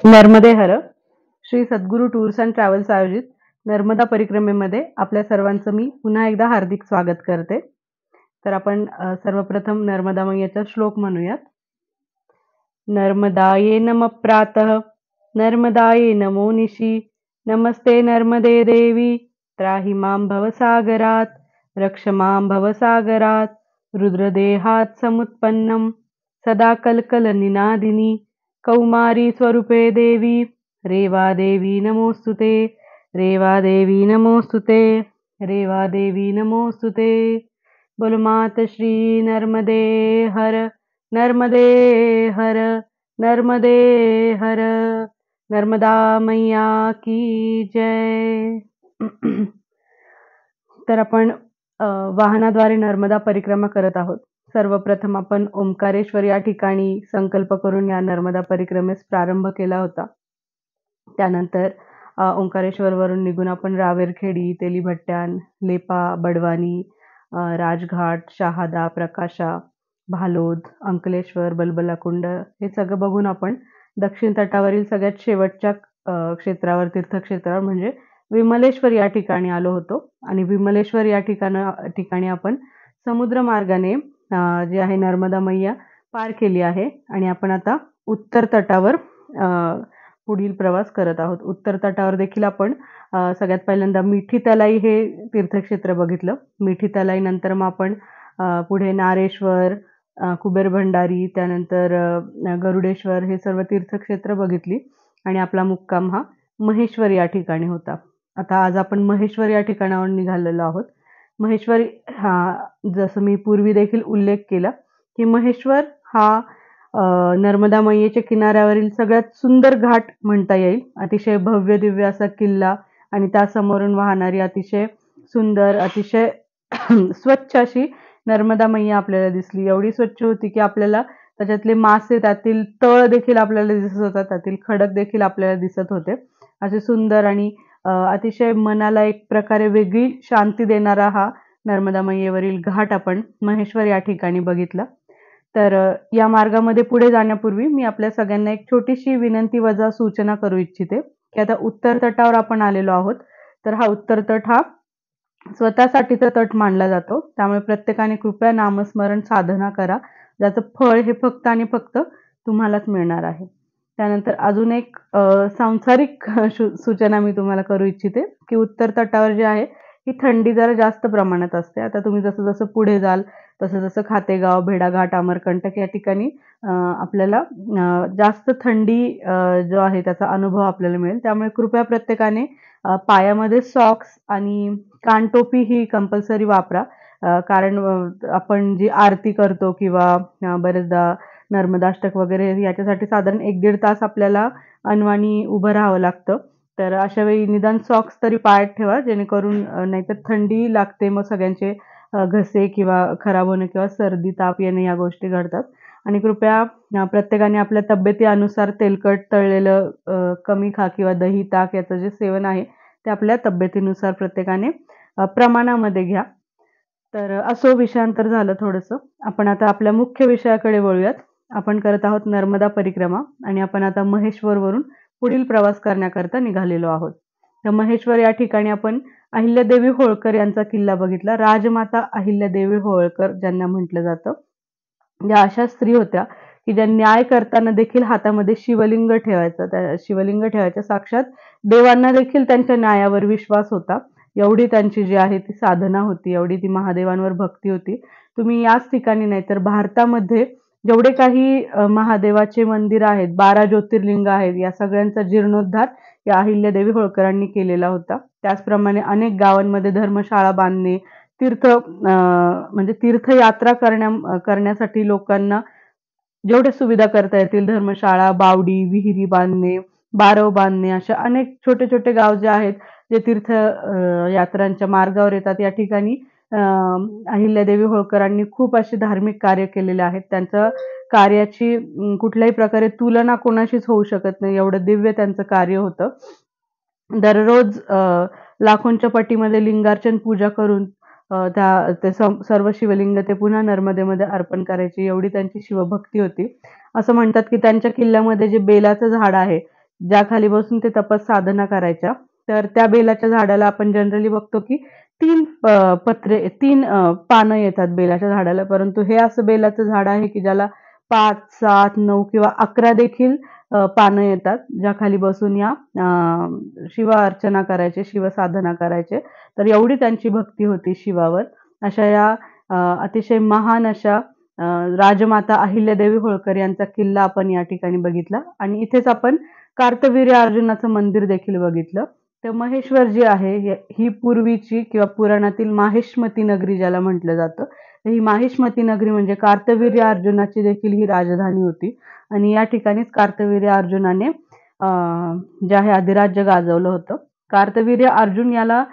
Narmade her. Shri Sadhguru tours and travels आयोजित नर्मदा परिक्रमेमध्ये आपल्या सर्वांचं मी पुन्हा एकदा हार्दिक स्वागत करते. तर आपण सर्वप्रथम नर्मदा मैयाचा श्लोक म्हणूयात. नर्मदाये नमः प्रातः, नर्मदाये नमो निशी, नमस्ते नर्मदे देवी, त्राहि मां भवसागरात्, रक्ष मां भवसागरात्, रुद्रदेहात् समुत्पन्नं सदा कलकलनिनादिनी कौमारी स्वरूपे देवी, रेवा देवी नमोस्तुते, रेवा देवी नमोस्तुते, रेवा देवी नमोस्तुते. बोलो मात श्री नर्मदे हर, नर्मदे हर, नर्मदे हर. नर्मदा मैया की जय. तर आपण वाहनाद्वारे नर्मदा परिक्रमा करत आहोत. सर्वप्रथम आपण ओंकारेश्वर या ठिकाणी संकल्प करून या नर्मदा परिक्रमेस प्रारंभ केला होता. त्यानंतर ओंकारेश्वरवरून निघून आपण रावेरखेडी, तेलीभट्ट्यान, लेपा, बडवानी, राजघाट, शहादा, प्रकाशा, भालोद, अंकलेश्वर, बलबलाकुंड हे सगळं बघून आपण दक्षिण तटावरील सगळ्यात शेवटच्या क्षेत्रावर, तीर्थक्षेत्रावर म्हणजे विमलेश्वर या ठिकाणी आलो होतो. आणि विमलेश्वर या ठिकाणी आपण समुद्र मार्गाने जे आहे नर्मदा मैया पार केली आहे आणि आपण आता उत्तर तटावर पुढील प्रवास करत आहोत. उत्तर तटावर देखील आपण सगळ्यात पहिल्यांदा मिठी तलाई हे तीर्थक्षेत्र बघितलं. मिठी तलाई नंतर मग आपण पुढे नारेश्वर, कुबेर भंडारी, त्यानंतर गरुडेश्वर हे सर्व तीर्थक्षेत्र बघितली आणि आपला मुक्काम हा महेश्वर या ठिकाणी होता. आता आज आपण महेश्वर या ठिकाणावर निघालेलो आहोत. महेश्वर जसं मी पूर्वी देखील उल्लेख केला की महेश्वर हा नर्मदा मैयेच्या किनाऱ्यावरील सगळ्यात सुंदर घाट म्हणता येईल. अतिशय भव्य दिव्य असा किल्ला आणि त्यासमोरून वाहणारी अतिशय सुंदर, अतिशय स्वच्छ अशी नर्मदा मैया आपल्याला दिसली. एवढी स्वच्छ होती की आपल्याला त्याच्यातले मासे, त्यातील तळ देखील आपल्याला दिसत होता, त्यातील खडक देखील आपल्याला दिसत होते. असे सुंदर आणि अतिशय मनाला एक प्रकारे वेगळी शांती देणारा हा नर्मदा मैयेवरील घाट आपण महेश्वर या ठिकाणी बघितला. तर या मार्गामध्ये पुढे जाण्यापूर्वी मी आपल्या सगळ्यांना एक छोटीशी विनंती वजा सूचना करू इच्छिते की आता उत्तर तटावर आपण आलेलो आहोत. तर हा उत्तर तट हा स्वतःसाठीचा तट मानला जातो. त्यामुळे प्रत्येकाने कृपया नामस्मरण साधना करा, ज्याचं फळ हे फक्त आणि फक्त तुम्हालाच मिळणार आहे. त्यानंतर अजून एक सांसारिक सूचना मी तुम्हाला करू इच्छिते की उत्तर तटावर जे आहे ही थंडी जरा जास्त प्रमाणात असते. आता तुम्ही जसं जसं पुढे जाल तसं जसं खातेगाव, भेडाघाट, अमरकंटक या ठिकाणी आपल्याला जास्त थंडी जो आहे त्याचा अनुभव आपल्याला मिळेल. त्यामुळे कृपया प्रत्येकाने पायामध्ये सॉक्स आणि कानटोपी ही कंपल्सरी वापरा. कारण आपण जी आरती करतो किंवा बरेचदा नर्मदाष्टक वगैरे याच्यासाठी साधारण 1-1.5 तास आपल्याला अनवाणी उभं राहावं लागतं. तर अशा वेळी निदान सॉक्स तरी पायात ठेवा, जेणेकरून नाहीतर थंडी लागते, मग सगळ्यांचे घसे किंवा खराब होणे किंवा सर्दी, ताप येणे या गोष्टी घडतात. आणि कृपया प्रत्येकाने आपल्या तब्येतीनुसार तेलकट तळलेलं कमी खा किंवा दही, ताक याचं जे सेवन आहे ते आपल्या तब्येतीनुसार प्रत्येकाने प्रमाणामध्ये घ्या. तर असो, विषयांतर झालं थोडंसं. आपण आता आपल्या मुख्य विषयाकडे वळूयात. आपण करत आहोत नर्मदा परिक्रमा आणि आपण आता महेश्वरवरून पुढील प्रवास करण्याकरता निघालेलो आहोत. तर महेश्वर या ठिकाणी आपण अहिल्यादेवी होळकर यांचा किल्ला बघितला. राजमाता अहिल्यादेवी होळकर ज्यांना म्हटलं जातं, या अशा स्त्री होत्या की ज्या न्याय करताना देखील हातामध्ये शिवलिंग ठेवायचं. त्या शिवलिंग ठेवायच्या. साक्षात देवांना देखील त्यांच्या न्यायावर विश्वास होता. एवढी त्यांची जी आहे ती साधना होती, एवढी ती महादेवांवर भक्ती होती. तुम्ही याच ठिकाणी नाही तर भारतामध्ये जेवढे काही महादेवाचे मंदिर आहेत, 12 ज्योतिर्लिंग आहेत, या सगळ्यांचा जीर्णोद्धार या अहिल्यादेवी होळकरांनी केलेला होता. त्याचप्रमाणे अनेक गावांमध्ये धर्मशाळा बांधणे, म्हणजे तीर्थयात्रा करण्यासाठी लोकांना जेवढ्या सुविधा करता येतील, धर्मशाळा, बावडी, विहिरी बांधणे, बारव बांधणे, अशा अनेक छोटे छोटे गाव जे आहेत जे तीर्थ यात्रांच्या मार्गावर येतात, या ठिकाणी अहिल्यादेवी होळकरांनी खूप असे धार्मिक कार्य केलेले आहेत. त्यांचं कार्याची कुठल्याही प्रकारे तुलना कोणाशीच होऊ शकत नाही, एवढं दिव्य त्यांचं कार्य होतं. दररोज लाखोंच्या पटीमध्ये लिंगार्चन पूजा करून ते सर्व शिवलिंग ते पुन्हा नर्मदेमध्ये अर्पण करायची, एवढी त्यांची शिवभक्ती होती. असं म्हणतात की त्यांच्या किल्ल्यामध्ये जे बेलाचं झाड आहे ज्या खाली बसून ते तपसाधना करायच्या. तर त्या बेलाच्या झाडाला आपण जनरली बघतो की 3 पत्रे 3 पानं येतात बेलाच्या झाडाला. परंतु हे असं बेलाचं झाड आहे की ज्याला 5, 7, 9 किंवा 11 देखील पानं येतात, ज्या खाली बसून या शिव अर्चना करायचे, शिवसाधना करायचे. तर एवढी त्यांची भक्ती होती शिवावर. अशा या अतिशय महान अशा राजमाता अहिल्यादेवी होळकर यांचा किल्ला आपण या ठिकाणी बघितला आणि इथेच आपण कार्तवीर्य अर्जुनाचं मंदिर देखील बघितलं. तर महेश्वर जी आहे ही पूर्वीची किंवा पुराणातील माहेश्मती नगरी ज्याला म्हटलं जातं. तर ही माहेश्मती नगरी म्हणजे कार्तवीर्य अर्जुनाची देखील ही राजधानी होती आणि या ठिकाणीच कार्तवीर्य अर्जुनाने जे आहे अधिराज्य गाजवलं होतं. कार्तवीर्य अर्जुन याला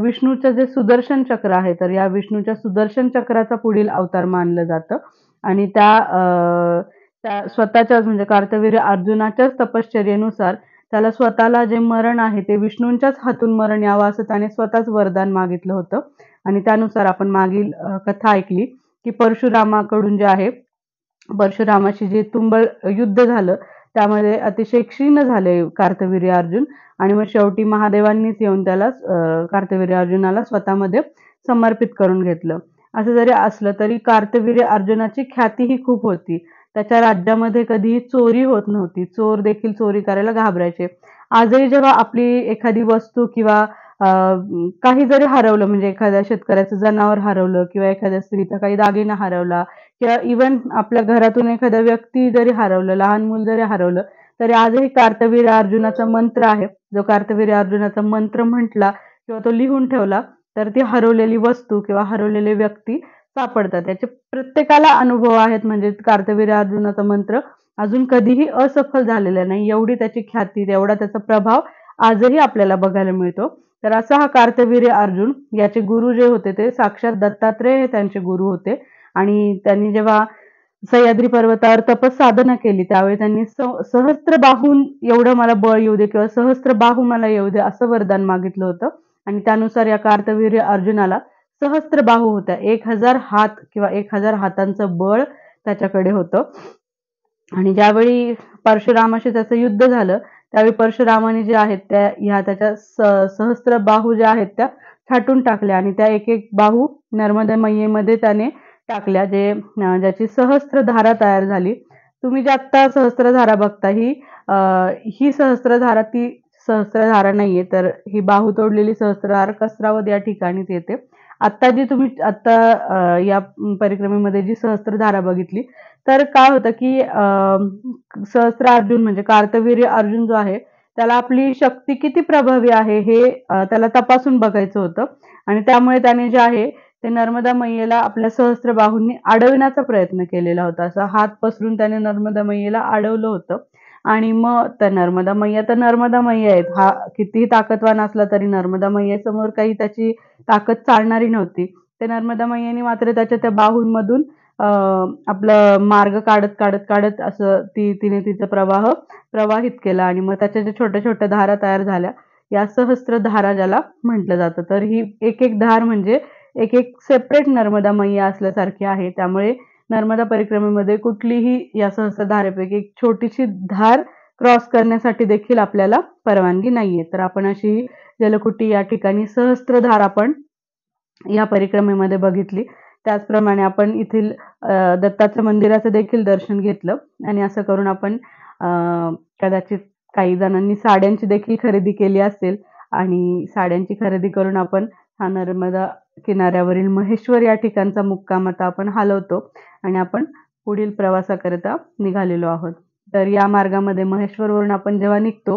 विष्णूचं जे सुदर्शन चक्र आहे, तर या विष्णूच्या सुदर्शन चक्राचा पुढील अवतार मानलं जातं आणि त्या स्वतःच्याच म्हणजे कार्तवीर्य अर्जुनाच्याच तपश्चर्येनुसार त्याला स्वतःला जे मरण आहे ते विष्णूंच्याच हातून मरण यावं असं त्याने स्वतःच वरदान मागितलं होतं आणि त्यानुसार आपण मागील कथा ऐकली की परशुरामाकडून जे आहे परशुरामाशी जे तुंबळ युद्ध झालं त्यामध्ये अतिशय क्षीण झाले कार्तवीर्य अर्जुन आणि मग शेवटी महादेवांनीच येऊन त्याला कार्तवीर्य अर्जुनाला स्वतःमध्ये समर्पित करून घेतलं. असं जरी असलं तरी कार्तवीर्य अर्जुनाची ख्याती ही खूप होती. त्याच्या राज्यामध्ये कधीही चोरी होत नव्हती. चोर देखील चोरी करायला घाबरायचे. आजही जेव्हा आपली एखादी वस्तू किंवा काही जरी हरवलं म्हणजे एखाद्या शेतकऱ्याचं जनावर हरवलं किंवा एखाद्या स्त्रीचा काही दागिना हरवला किंवा इव्हन आपल्या घरातून एखादा व्यक्ती जरी हरवलं, लहान मूल जरी हरवलं, तरी आजही कार्तवीर्य अर्जुनाचा मंत्र आहे. जो कार्तवीर्य अर्जुनाचा मंत्र म्हटला किंवा तो लिहून ठेवला, तर ती हरवलेली वस्तू किंवा हरवलेली व्यक्ती सापडतात. त्याचे प्रत्येकाला अनुभव आहेत म्हणजे कार्तवीर्य अर्जुनाचा मंत्र अजून कधीही असफल झालेला नाही. एवढी त्याची ख्याती, एवढा त्याचा प्रभाव आजही आपल्याला बघायला मिळतो. तर असा हा कार्तवीर्य अर्जुन याचे गुरु जे होते ते साक्षात दत्तात्रेय हे त्यांचे गुरु होते आणि त्यांनी जेव्हा सह्याद्री पर्वतावर तपसाधना केली त्यावेळी त्यांनी सहस्त्र बाहून एवढं मला बळ येऊ दे किंवा सहस्त्र बाहू मला येऊ दे असं वरदान मागितलं होतं आणि त्यानुसार या कार्तवीर्य अर्जुनाला सहस्त्र बाहू होत्या. 1000 हात किंवा 1000 हातांचं बळ त्याच्याकडे होतं आणि ज्यावेळी परशुरामाशी त्याचं युद्ध झालं त्यावेळी परशुरामाने जे आहेत त्या ह्या त्याच्या सहस्त्र बाहू ज्या आहेत त्या छाटून टाकल्या आणि त्या एक एक बाहू नर्मदा मैयेमध्ये त्याने टाकल्या ज्याची सहस्त्रधारा तयार झाली. तुम्ही जे आत्ता सहस्त्रधारा बघता ही सहस्त्रधारा ती सहस्त्रधारा नाहीये तर ही बाहू तोडलेली सहस्त्रधारा कसरावद या ठिकाणीच येते. आत्ता जी तुम्ही या परिक्रमेमध्ये जी सहस्त्रधारा बघितली तर काय होतं की सहस्त्र अर्जुन म्हणजे कार्तवीर्य अर्जुन जो आहे त्याला आपली शक्ती किती प्रभावी आहे हे त्याला तपासून बघायचं होतं आणि त्यामुळे त्याने जे आहे ते नर्मदा मैयेला आपल्या सहस्त्र बाहूंनी अडवण्याचा प्रयत्न केलेला होता. असा हात पसरून त्याने नर्मदा मैयेला अडवलं होतं आणि मग त्या नर्मदा मैया आहेत. हा कितीही ताकदवान असला तरी नर्मदा मैयेसमोर काही त्याची ताकद चालणारी नव्हती. ते नर्मदा मैयेने मात्र त्याच्या त्या बाहूंमधून आपलं मार्ग काढत असं तिने तिचा प्रवाहित केला आणि मग त्याच्या ज्या छोट्या छोट्या धारा तयार झाल्या या सहस्त्र धारा ज्याला म्हटलं जातं. तर ही एक एक धार म्हणजे एक एक सेपरेट नर्मदा मैया असल्यासारखी आहे. त्यामुळे नर्मदा परिक्रमेमध्ये कुठलीही या सहस्त्र धारेपैकी एक छोटीशी धार क्रॉस करण्यासाठी देखील आपल्याला परवानगी नाहीये. तर आपण अशी जलकुटी या ठिकाणी सहस्त्रधार आपण या परिक्रमेमध्ये बघितली. त्याचप्रमाणे आपण येथील दत्ताच्या मंदिराचं देखील दर्शन घेतलं आणि असं करून आपण कदाचित काही जणांनी साड्यांची देखील खरेदी केली असेल आणि साड्यांची खरेदी करून आपण हा नर्मदा किनाऱ्यावरील महेश्वर या ठिकाणचा मुक्काम आता आपण हलवतो आणि आपण पुढील प्रवासाकरिता निघालेलो आहोत. तर या मार्गामध्ये महेश्वरवरून आपण जेव्हा निघतो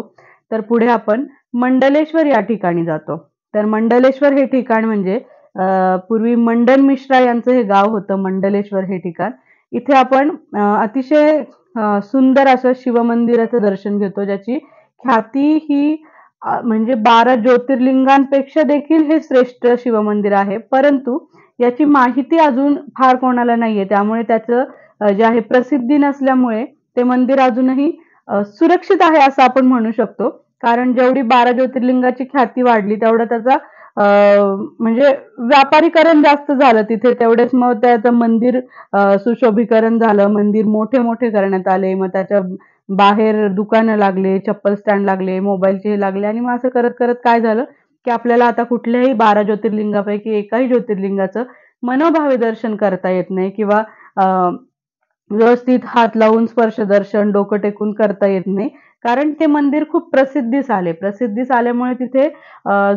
तर पुढे आपण मंडलेश्वर या ठिकाणी जातो. तर मंडलेश्वर हे ठिकाण म्हणजे पूर्वी मंडन मिश्रा यांचं हे गाव होतं मंडलेश्वर हे ठिकाण. इथे आपण अतिशय सुंदर असं शिवमंदिराचं दर्शन घेतो ज्याची ख्याती ही म्हणजे 12 ज्योतिर्लिंगांपेक्षा देखील हे श्रेष्ठ शिवमंदिर आहे. परंतु याची माहिती अजून फार कोणाला नाहीये. त्यामुळे त्याचं जे आहे प्रसिद्धी नसल्यामुळे ते मंदिर अजूनही सुरक्षित आहे असं आपण म्हणू शकतो. कारण जेवढी 12 ज्योतिर्लिंगाची ख्याती वाढली तेवढा त्याचा म्हणजे व्यापारीकरण जास्त झालं तिथे. तेवढेच मग त्याचं मंदिर सुशोभीकरण झालं. मंदिर मोठे मोठे करण्यात आले. मग त्याच्या बाहेर दुकानं लागले, चप्पल स्टँड लागले, मोबाईलचे हे लागले आणि मग असं करत करत काय झालं, की आपल्याला आता कुठल्याही 12 ज्योतिर्लिंगापैकी एकाही ज्योतिर्लिंगाचं मनोभावे दर्शन करता येत नाही किंवा व्यवस्थित हात लावून स्पर्श दर्शन, डोकं टेकून करता येत नाही. कारण ते मंदिर खूप प्रसिद्धीस आले. प्रसिद्धीस आल्यामुळे तिथे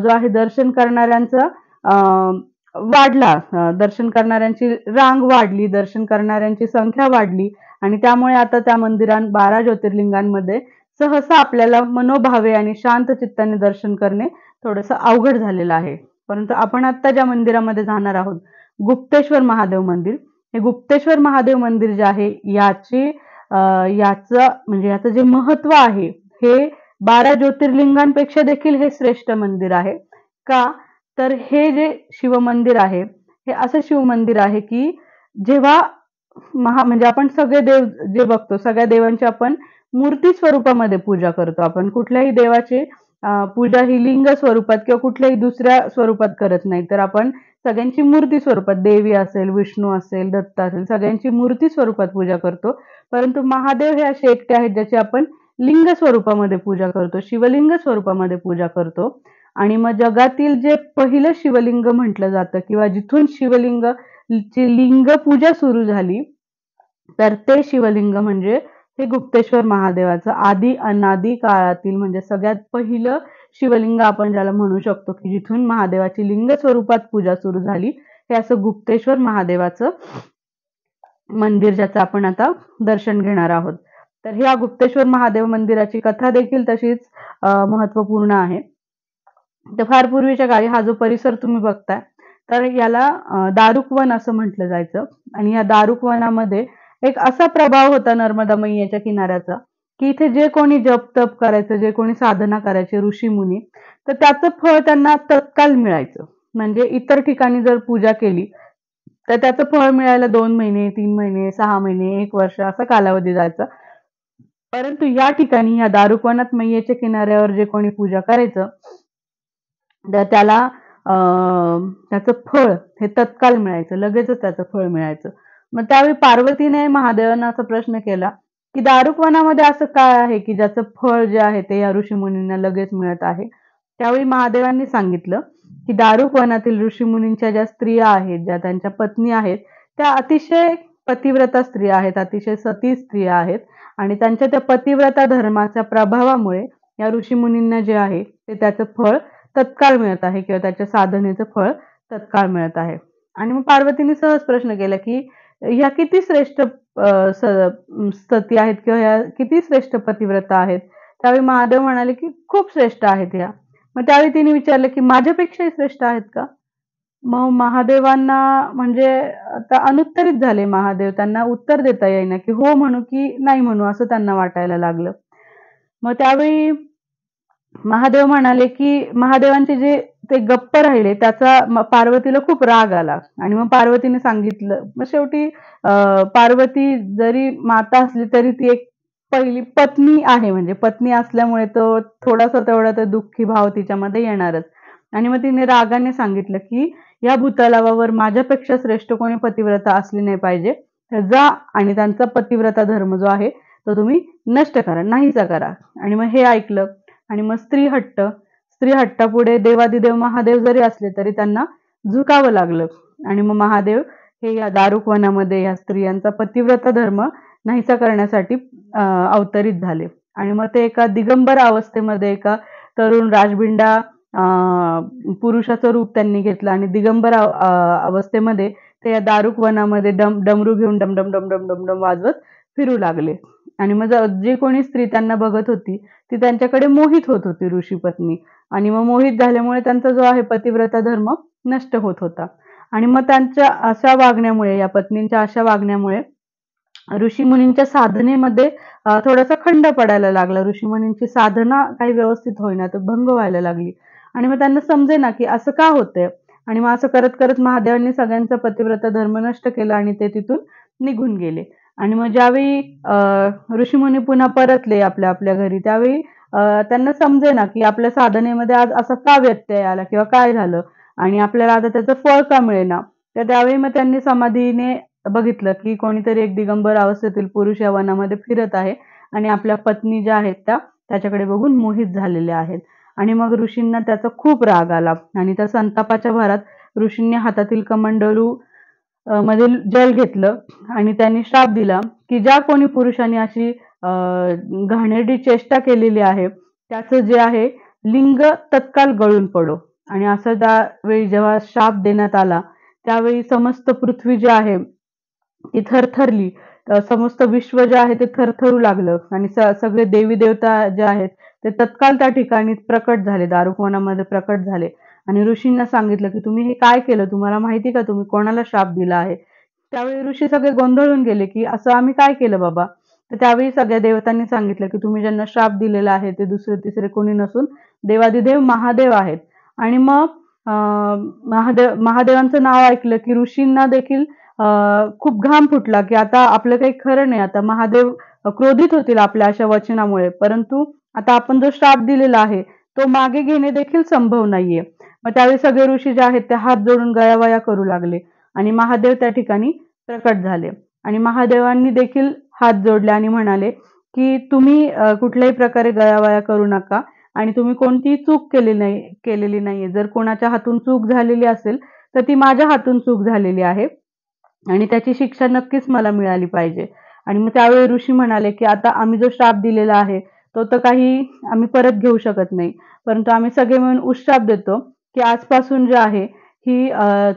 जो आहे दर्शन करणाऱ्यांचा अ, वाढला. दर्शन करणाऱ्यांची रांग वाढली, दर्शन करणाऱ्यांची संख्या वाढली आणि त्यामुळे आता त्या 12 ज्योतिर्लिंगांमध्ये सहसा आपल्याला मनोभावे आणि शांत चित्ताने दर्शन करणे थोडंसं अवघड झालेलं आहे. परंतु आपण आत्ता ज्या मंदिरामध्ये जाणार आहोत, गुप्तेश्वर महादेव मंदिर. हे गुप्तेश्वर महादेव मंदिर जे आहे याचं म्हणजे याचं जे महत्व आहे, हे 12 ज्योतिर्लिंगांपेक्षा देखील हे श्रेष्ठ मंदिर आहे. का? तर हे जे शिवमंदिर आहे, हे असं शिवमंदिर आहे, की जेव्हा म्हणजे आपण सगळे देव जे बघतो, सगळ्या देवांची आपण मूर्ती स्वरूपामध्ये पूजा करतो. आपण कुठल्याही देवाची पूजा ही लिंग स्वरूपात किंवा कुठल्याही दुसऱ्या स्वरूपात करत नाही. तर आपण सगळ्यांची मूर्ती स्वरूपात देवी असेल, विष्णू असेल, दत्त असेल, सगळ्यांची मूर्ती स्वरूपात पूजा करतो. परंतु महादेव हे असे एकटे आहेत ज्याची आपण लिंग स्वरूपामध्ये पूजा करतो, शिवलिंग स्वरूपामध्ये पूजा करतो. आणि मग जगातील जे पहिलं शिवलिंग म्हटलं जातं किंवा जिथून शिवलिंगची लिंग पूजा सुरू झाली, तर ते शिवलिंग म्हणजे हे गुप्तेश्वर महादेवाचं आदी अनादी काळातील म्हणजे सगळ्यात पहिलं शिवलिंग आपण ज्याला म्हणू शकतो, की जिथून महादेवाची लिंग स्वरूपात पूजा सुरू झाली, हे असं गुप्तेश्वर महादेवाचं मंदिर ज्याचं आपण आता दर्शन घेणार आहोत. तर ह्या गुप्तेश्वर महादेव मंदिराची कथा देखील तशीच महत्त्वपूर्ण आहे. तर फार पूर्वीच्या काळी हा जो परिसर तुम्ही बघताय, तर याला दारुक वन असं म्हटलं जायचं आणि या दारुक वनामध्ये एक असा प्रभाव होता नर्मदा मैयाच्या किनाऱ्याचा, की इथे जे कोणी जप-तप करायचं, जे कोणी साधना करायचे ऋषीमुनी, तर त्याचं फळ त्यांना तत्काळ मिळायचं. म्हणजे इतर ठिकाणी जर पूजा केली, तर त्याचं फळ मिळायला 2 महिने, 3 महिने, 6 महिने, 1 वर्ष असा कालावधी जायचा. परंतु या ठिकाणी या दारुक मैयेच्या किनाऱ्यावर जे कोणी पूजा करायचं, तर त्याला त्याचं फळ हे तत्काळ मिळायचं. लगेचच त्याचं फळ मिळायचं. मग त्यावेळी पार्वतीने महादेवांना असा प्रश्न केला, की दारुक वनामध्ये असं काय आहे, की ज्याचं फळ जे आहे ते या ऋषीमुनींना लगेच मिळत आहे? त्यावेळी महादेवांनी सांगितलं, की दारुक वनातील ऋषीमुनींच्या ज्या स्त्रिया आहेत, ज्या त्यांच्या पत्नी आहेत, त्या अतिशय पतिव्रता स्त्रिया आहेत, अतिशय सती स्त्रिया आहेत आणि त्यांच्या त्या पतिव्रता धर्माच्या प्रभावामुळे या ऋषीमुनींना जे आहे ते त्याचं फळ तत्काळ मिळत आहे किंवा त्याच्या साधनेचं फळ तत्काळ मिळत आहे. आणि मग पार्वतीने सहज प्रश्न केला, की ह्या किती श्रेष्ठ सती आहेत किंवा ह्या किती श्रेष्ठ पतिव्रता आहेत? त्यावेळी महादेव म्हणाले, की खूप श्रेष्ठ आहेत ह्या. मग त्यावेळी तिने विचारलं, की माझ्यापेक्षाही श्रेष्ठ आहेत का? मग महादेवांना म्हणजे आता अनुत्तरित झाले महादेव. त्यांना उत्तर देता येईना, की हो म्हणू की नाही म्हणू असं त्यांना वाटायला लागलं. मग त्यावेळी महादेव म्हणाले, की महादेवांचे जे ते गप्प राहिले त्याचा पार्वतीला खूप राग आला आणि मग पार्वतीने सांगितलं. मग शेवटी पार्वती जरी माता असली तरी ती एक पहिली पत्नी आहे म्हणजे पत्नी असल्यामुळे तो थोडासा तेवढा तर दुःखी भाव तिच्यामध्ये येणारच. आणि मग तिने रागाने सांगितलं, की "या भूतलावावर माझ्यापेक्षा श्रेष्ठ कोणी पतिव्रता असली नाही पाहिजे. तर जा आणि त्यांचा पतिव्रता धर्म जो आहे तो तुम्ही नष्ट करा, नाहीसा करा." आणि मग हे ऐकलं आणि मग स्त्री हट्टापुढे देवादिदेव महादेव जरी असले तरी त्यांना झुकावं लागलं आणि मग महादेव हे या दारुक वनामध्ये या स्त्रियांचा पतिव्रता धर्म नाहीसा करण्यासाठी अवतरित झाले आणि मग ते एका दिगंबर अवस्थेमध्ये एका तरुण राजबिंडा पुरुषाचं रूप त्यांनी घेतलं आणि दिगंबर अवस्थेमध्ये ते या दारुक वनामध्ये डमरू घेऊन डमडम डमडम डमडम वाजवत फिरू लागले आणि मग जी कोणी स्त्री त्यांना बघत होती ती त्यांच्याकडे मोहित होत होती ऋषीपत्नी आणि मग मोहित झाल्यामुळे त्यांचा जो आहे पतिव्रता धर्म नष्ट होत होता आणि मग त्यांच्या अशा वागण्यामुळे या पत्नींच्या अशा वागण्यामुळे ऋषीमुनींच्या साधनेमध्ये थोडासा खंड पडायला लागला. ऋषीमुनींची साधना काही व्यवस्थित होईना तर भंग व्हायला लागली आणि मग त्यांना समजेना की असं का होतंय आणि मग असं करत करत महादेवांनी सगळ्यांचा पतिव्रता धर्म नष्ट केला आणि ते तिथून निघून गेले. आणि मग ज्यावेळी ऋषीमुनी पुन्हा परतले आपल्या आपल्या घरी त्यावेळी त्यांना समजेना की आपल्या साधनेमध्ये आज असा का व्यत्यय आला किंवा काय झालं आणि आपल्याला आता त्याचं फळ का मिळेना. तर त्यावेळी मग त्यांनी समाधीने बघितलं की कोणीतरी एक दिगंबर अवस्थेतील पुरुष या वनामध्ये फिरत आहे आणि आपल्या पत्नी ज्या आहेत त्या त्याच्याकडे बघून मोहित झालेल्या आहेत. आणि मग ऋषींना त्याचा खूप राग आला आणि त्या संतापाच्या भरात ऋषींनी हातातील कमंडलू मधील जल घेतलं आणि त्यांनी श्राप दिला की ज्या कोणी पुरुषांनी अशी घाणेरडी चेष्टा केलेली आहे त्याचं जे आहे लिंग तत्काल गळून पडो. आणि असं त्यावेळी जेव्हा शाप देण्यात आला त्यावेळी समस्त पृथ्वी जी आहे ती थरथरली. समस्त विश्व जे आहे ते थरथरू लागलं आणि सगळे देवी देवता जे आहेत ते तत्काल त्या ठिकाणी प्रकट झाले, दारुकवनामध्ये प्रकट झाले आणि ऋषींना सांगितलं की तुम्ही हे काय केलं, तुम्हाला माहिती का तुम्ही कोणाला शाप दिला आहे. त्यावेळी ऋषी सगळे गोंधळून गेले की असं आम्ही काय केलं बाबा. तर त्यावेळी सगळ्या देवतांनी सांगितलं की तुम्ही ज्यांना शाप दिलेला आहे ते दुसरे तिसरे कोणी नसून देवादिदेव महादेव आहेत. आणि मग महादेवांचं नाव ऐकलं की ऋषींना देखील खूप घाम फुटला की आता आपलं काही खरं नाही. आता महादेव क्रोधित होतील आपल्या अशा वचनामुळे, परंतु आता आपण जो श्राप दिलेला आहे तो मागे घेणे देखील संभव नाहीये. मग त्यावेळी सगळे ऋषी जे आहेत ते हात जोडून गयावया करू लागले आणि महादेव त्या ठिकाणी प्रकट झाले आणि महादेवांनी देखील हात जोडले आणि म्हणाले की तुम्ही कुठल्याही प्रकारे गयावया करू नका आणि तुम्ही कोणतीही चूक केलेली नाहीये. जर कोणाच्या हातून चूक झालेली असेल तर ती माझ्या हातून चूक झालेली आहे आणि त्याची शिक्षा नक्कीच मला मिळाली पाहिजे. आणि मग त्यावेळी ऋषी म्हणाले की आता आम्ही जो श्राप दिलेला आहे तो तर काही आम्ही परत घेऊ शकत नाही, परंतु आम्ही सगळे मिळून उश्राप देतो की आजपासून जे आहे ही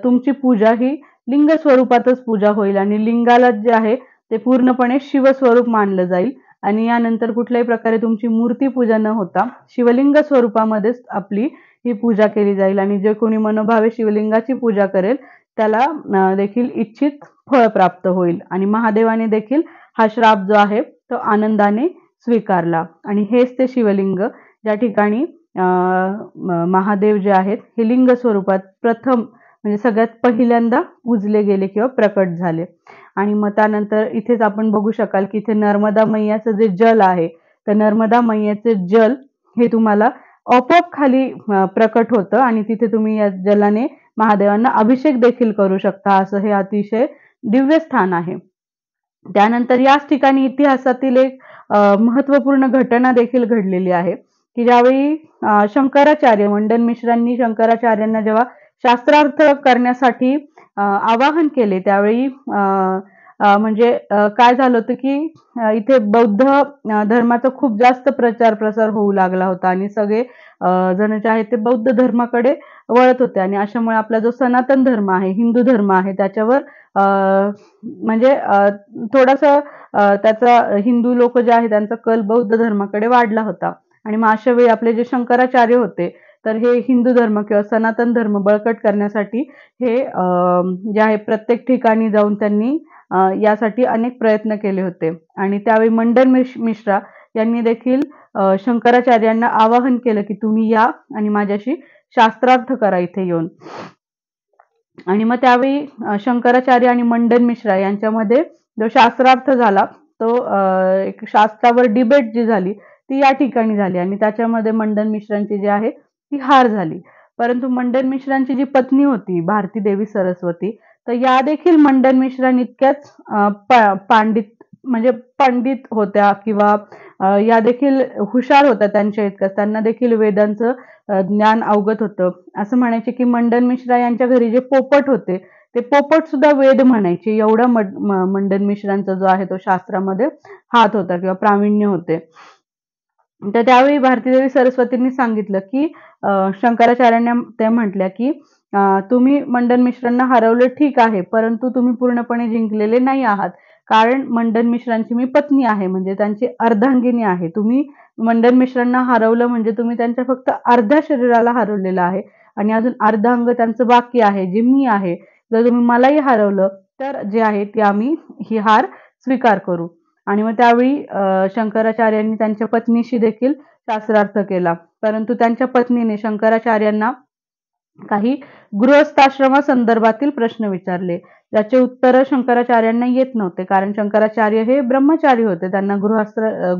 तुमची पूजा ही लिंग स्वरूपातच पूजा होईल आणि लिंगाला जे आहे ते पूर्णपणे शिवस्वरूप मानलं जाईल आणि यानंतर कुठल्याही प्रकारे तुमची मूर्ती पूजा न होता शिवलिंग स्वरूपामध्येच आपली ही पूजा केली जाईल आणि जे कोणी मनोभावे शिवलिंगाची पूजा करेल त्याला देखील इच्छित फळ प्राप्त होईल. आणि महादेवाने देखील हा श्राप जो आहे तो आनंदाने स्वीकारला आणि हेच ते शिवलिंग ज्या ठिकाणी महादेव जे आहेत हे लिंग स्वरूपात प्रथम म्हणजे सगळ्यात पहिल्यांदा पूजले गेले किंवा प्रकट झाले. आणि मग त्यानंतर इथेच आपण बघू शकाल की इथे नर्मदा मैयाचं जे जल आहे तर नर्मदा मैयाचे जल हे तुम्हाला आपोआप खाली प्रकट होतं आणि तिथे तुम्ही या जलाने महादेवांना अभिषेक देखील करू शकता. असं हे अतिशय दिव्य स्थान आहे. त्यानंतर याच ठिकाणी इतिहासातील एक महत्वपूर्ण घटना देखील घडलेली आहे की ज्यावेळी शंकराचार्य मंडन मिश्रांनी शंकराचार्यांना जेव्हा शास्त्रार्थ करण्यासाठी आवाहन केले त्यावेळी म्हणजे काय झालं होतं की इथे बौद्ध धर्माचा खूप जास्त प्रचार प्रसार होऊ लागला होता आणि सगळे जण जे आहेत ते बौद्ध धर्माकडे वळत होते आणि अशामुळे आपला जो सनातन धर्म आहे हिंदू धर्म आहे त्याच्यावर म्हणजे थोडासा त्याचा हिंदू लोक जे आहे त्यांचा कल बौद्ध धर्माकडे वाढला होता. आणि मग अशा वेळी आपले जे शंकराचार्य होते तर हे हिंदू धर्म किंवा सनातन धर्म बळकट करण्यासाठी हे जे आहे प्रत्येक ठिकाणी जाऊन त्यांनी यासाठी अनेक प्रयत्न केले होते. आणि त्यावेळी मंडन मिश्रा यांनी देखील शंकराचार्यांना आवाहन केलं की तुम्ही या आणि माझ्याशी शास्त्रार्थ करा इथे येऊन. आणि मग त्यावेळी शंकराचार्य आणि मंडन मिश्रा यांच्यामध्ये जो शास्त्रार्थ झाला तो एक शास्त्रावर डिबेट जी झाली ती या ठिकाणी झाली आणि त्याच्यामध्ये मंडन मिश्रांची जी आहे ती हार झाली. परंतु मंडन मिश्रांची जी पत्नी होती भारती देवी सरस्वती तर या देखील मंडन मिश्रां इतक्याच पंडित होत्या किंवा या देखील हुशार होत्या त्यांच्या इतकंच. त्यांना देखील वेदांचं ज्ञान अवगत होतं. असं म्हणायचे की मंडन मिश्रा यांच्या घरी जे पोपट होते ते पोपट सुद्धा वेद म्हणायचे. एवढा मंडन मिश्रांचा जो आहे तो शास्त्रामध्ये हात होता किंवा प्रावीण्य होते. तर त्यावेळी भारतीदेवी सरस्वतींनी सांगितलं की शंकराचार्यांना ते म्हटल्या की तुम्ही मंडन मिश्रांना हरवलं ठीक आहे, परंतु तुम्ही पूर्णपणे जिंकलेले नाही आहात. कारण मंडन मिश्रांची मी पत्नी आहे म्हणजे त्यांची अर्धांगिनी आहे. तुम्ही मंडन मिश्रांना हरवलं म्हणजे तुम्ही त्यांच्या फक्त अर्ध्या शरीराला हरवलेलं आहे आणि अजून अर्ध अंग त्यांचं बाकी आहे जे मी आहे. जर तुम्ही मलाही हरवलं तर जे आहे ते आम्ही ही हार स्वीकार करू. आणि मग त्यावेळी शंकराचार्यांनी त्यांच्या पत्नीशी देखील शास्त्रार्थ केला, परंतु त्यांच्या पत्नीने शंकराचार्यांना काही गृहस्थाश्रमासंदर्भातील प्रश्न विचारले ज्याचे उत्तर शंकराचार्यांना येत नव्हते. कारण शंकराचार्य हे ब्रह्मचारी होते, त्यांना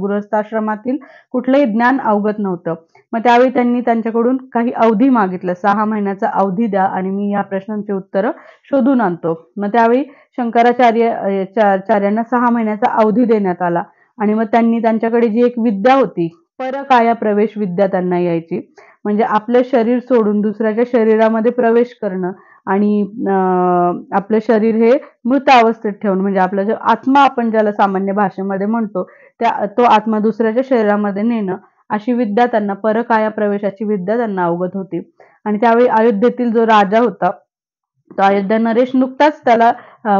गृहस्थाश्रमातील कुठलंही ज्ञान अवगत नव्हतं. मग त्यावेळी त्यांनी त्यांच्याकडून काही अवधी मागितलं, 6 महिन्याचा अवधी द्या आणि मी या प्रश्नांची उत्तरं शोधून आणतो. मग त्यावेळी शंकराचार्यांना 6 महिन्याचा अवधी देण्यात आला आणि मग त्यांनी त्यांच्याकडे जी एक विद्या होती, परकाया प्रवेश विद्या त्यांना यायची. म्हणजे आपलं शरीर सोडून दुसऱ्याच्या शरीरामध्ये प्रवेश करणं आणि आपलं शरीर हे मृत अवस्थेत ठेवून, म्हणजे आपला जो आत्मा आपण ज्याला सामान्य भाषेमध्ये म्हणतो, तो आत्मा दुसऱ्याच्या शरीरामध्ये नेणं, अशी विद्या त्यांना, परकाया प्रवेशाची विद्या त्यांना अवगत होती. आणि त्यावेळी अयोध्येतील जो राजा होता, तो अयोध्या नरेश, नुकताच त्याला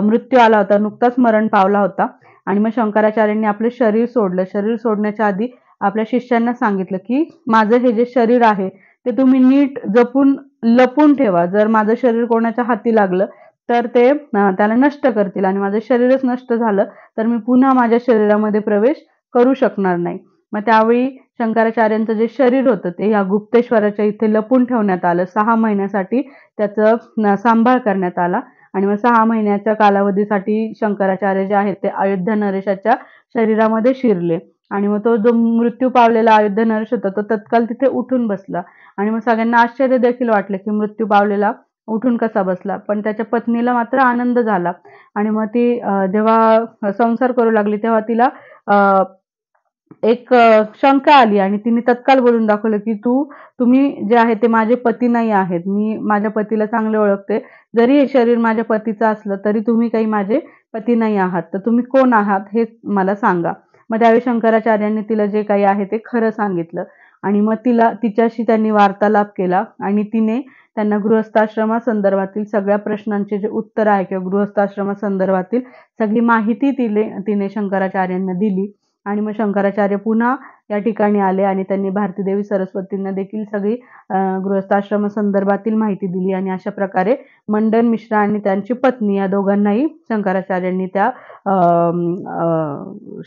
मृत्यू आला होता, नुकताच मरण पावला होता. आणि मग शंकराचार्यांनी आपलं शरीर सोडलं. शरीर सोडण्याच्या आधी आपल्या शिष्यांना सांगितलं की माझं हे जे शरीर आहे ते तुम्ही नीट जपून लपून ठेवा. जर माझं शरीर कोणाच्या हाती लागलं तर ते त्याला नष्ट करतील, आणि माझं शरीरच नष्ट झालं तर मी पुन्हा माझ्या शरीरामध्ये प्रवेश करू शकणार नाही. मग त्यावेळी शंकराचार्यांचं जे शरीर होतं ते या गुप्तेश्वराच्या इथे लपून ठेवण्यात आलं. 6 महिन्यासाठी त्याचं सांभाळ करण्यात आला. आणि मग 6 महिन्याच्या कालावधीसाठी शंकराचार्य जे आहेत ते अयोध्या नरेशाच्या शरीरामध्ये शिरले. आणि मग तो जो मृत्यू पावलेला अयोध्या नरेश होता तो तत्काल तिथे उठून बसला. आणि मग सगळ्यांना आश्चर्य देखील वाटलं की मृत्यू पावलेला उठून कसा बसला. पण त्याच्या पत्नीला मात्र आनंद झाला. आणि मग ती जेव्हा संसार करू लागली तेव्हा तिला एक शंका आली आणि तिने तत्काळ बोलून दाखवलं की तुम्ही जे आहे ते माझे पती नाही आहेत. मी माझ्या पतीला चांगले ओळखते. जरी हे शरीर माझ्या पतीचं असलं तरी तुम्ही काही माझे पती नाही आहात. तर तुम्ही कोण आहात हे मला सांगा. मग त्यावेळी शंकराचार्यांनी तिला जे काही आहे ते खरं सांगितलं. आणि मग तिच्याशी त्यांनी वार्तालाप केला आणि तिने त्यांना गृहस्थाश्रमासंदर्भातील सगळ्या प्रश्नांचे जे उत्तर आहे किंवा गृहस्थाश्रमासंदर्भातील सगळी माहिती तिने शंकराचार्यांना दिली. आणि मग शंकराचार्य पुन्हा या ठिकाणी आले आणि त्यांनी भारतीदेवी सरस्वतींना देखील सगळी गृहस्थाश्रमासंदर्भातील माहिती दिली. आणि अशा प्रकारे मंडन मिश्रा आणि त्यांची पत्नी या दोघांनाही शंकराचार्यांनी त्या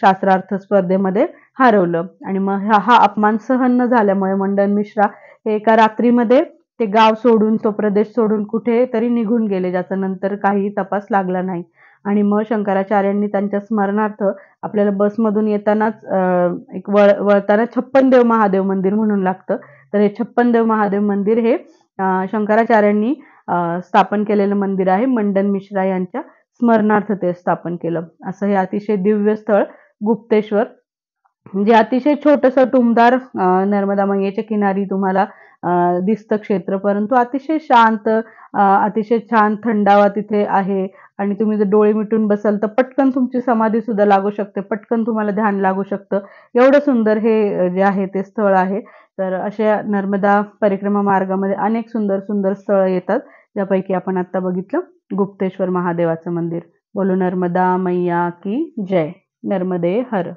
शास्त्रार्थ स्पर्धेमध्ये हरवलं. आणि मग हा अपमान सहन न झाल्यामुळे मंडन मिश्रा हे एका रात्रीमध्ये ते गाव सोडून, तो प्रदेश सोडून कुठे तरी निघून गेले, ज्याचा नंतर काही तपास लागला नाही. आणि मग शंकराचार्यांनी त्यांच्या स्मरणार्थ आपल्याला बसमधून येतानाच एक वळताना छप्पनदेव महादेव मंदिर म्हणून लागतं. तर हे छप्पनदेव महादेव मंदिर हे शंकराचार्यांनी स्थापन केलेलं मंदिर आहे. मंडन मिश्रा यांच्या स्मरणार्थ ते स्थापन केलं. असं हे अतिशय दिव्य स्थळ गुप्तेश्वर, जे अतिशय छोटंसं टुमदार नर्मदा मैयेच्या किनारी तुम्हाला दिसतं क्षेत्र, परंतु अतिशय शांत, अतिशय छान थंडावा तिथे आहे. आणि तुम्ही जर डोळे मिटून बसाल तर पटकन तुमची समाधी सुद्धा लागू शकते, पटकन तुम्हाला ध्यान लागू शकतं. एवढं सुंदर हे जे आहे ते स्थळ आहे. तर अशा नर्मदा परिक्रमा मार्गामध्ये अनेक सुंदर सुंदर स्थळं येतात, ज्यापैकी आपण आता बघितलं गुप्तेश्वर महादेवाचं मंदिर. बोलो नर्मदा मैया की जय. नर्मदे हर.